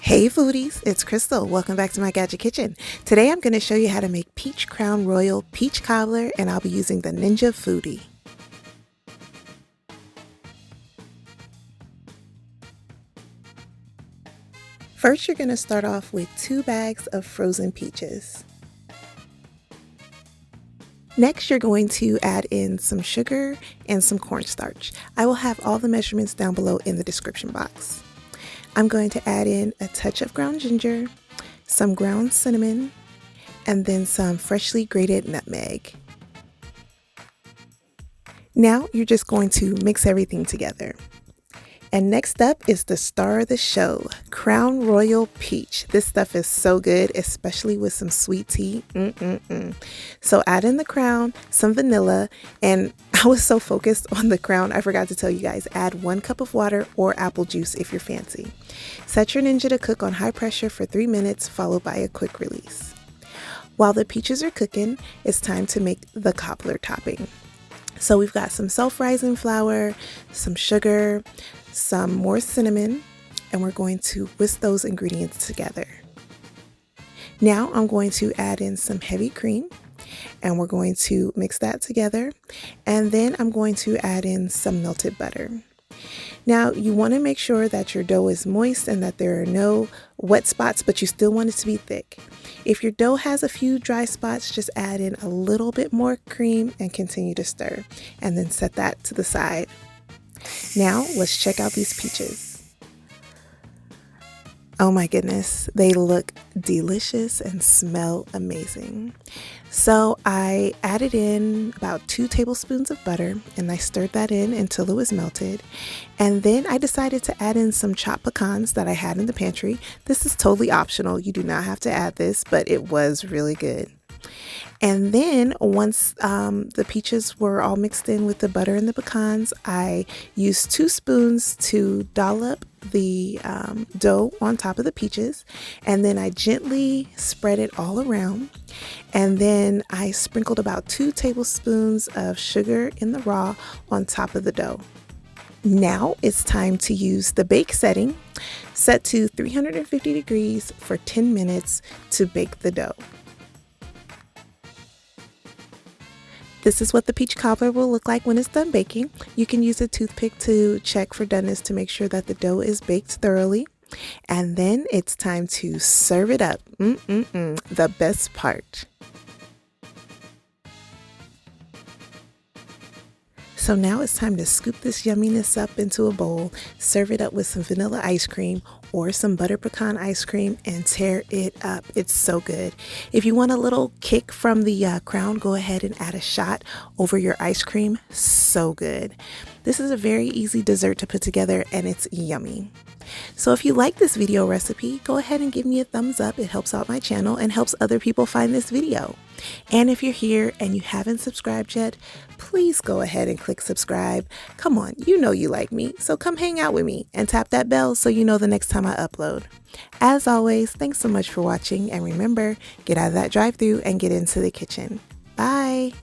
Hey foodies, it's Crystal. Welcome back to my Gadget Kitchen. Today I'm going to show you how to make peach crown royal peach cobbler, and I'll be using the Ninja Foodi. First, you're going to start off with 2 bags of frozen peaches. Next, you're going to add in some sugar and some cornstarch. I will have all the measurements down below in the description box. I'm going to add in a touch of ground ginger, some ground cinnamon, and then some freshly grated nutmeg. Now you're just going to mix everything together. And next up is the star of the show, Crown Royal Peach. This stuff is so good, especially with some sweet tea. So add in the crown, some vanilla, and I was so focused on the crown, I forgot to tell you guys, add 1 cup of water or apple juice if you're fancy. Set your Ninja to cook on high pressure for 3 minutes, followed by a quick release. While the peaches are cooking, it's time to make the cobbler topping. So we've got some self-rising flour, some sugar, some more cinnamon, and we're going to whisk those ingredients together. Now I'm going to add in some heavy cream, and we're going to mix that together, and then I'm going to add in some melted butter. Now you want to make sure that your dough is moist and that there are no wet spots, but you still want it to be thick. If your dough has a few dry spots, just add in a little bit more cream and continue to stir, and then set that to the side. Now let's check out these peaches. Oh my goodness, they look delicious and smell amazing. So I added in about 2 tablespoons of butter, and I stirred that in until it was melted. And then I decided to add in some chopped pecans that I had in the pantry. This is totally optional. You do not have to add this, but it was really good. And then once the peaches were all mixed in with the butter and the pecans, I used 2 spoons to dollop the dough on top of the peaches, and then I gently spread it all around, and then I sprinkled about 2 tablespoons of sugar in the raw on top of the dough. Now it's time to use the bake setting, set to 350 degrees for 10 minutes to bake the dough. This is what the peach cobbler will look like when it's done baking. You can use a toothpick to check for doneness to make sure that the dough is baked thoroughly. And then it's time to serve it up. The best part. So now it's time to scoop this yumminess up into a bowl, serve it up with some vanilla ice cream or some butter pecan ice cream, and tear it up. It's so good. If you want a little kick from the crown, go ahead and add a shot over your ice cream. So good. This is a very easy dessert to put together, and it's yummy. So if you like this video recipe, go ahead and give me a thumbs up. It helps out my channel and helps other people find this video. And if you're here and you haven't subscribed yet, please go ahead and click subscribe. Come on, you know you like me, so come hang out with me and tap that bell so you know the next time I upload. As always, thanks so much for watching, and remember, get out of that drive-thru and get into the kitchen. Bye!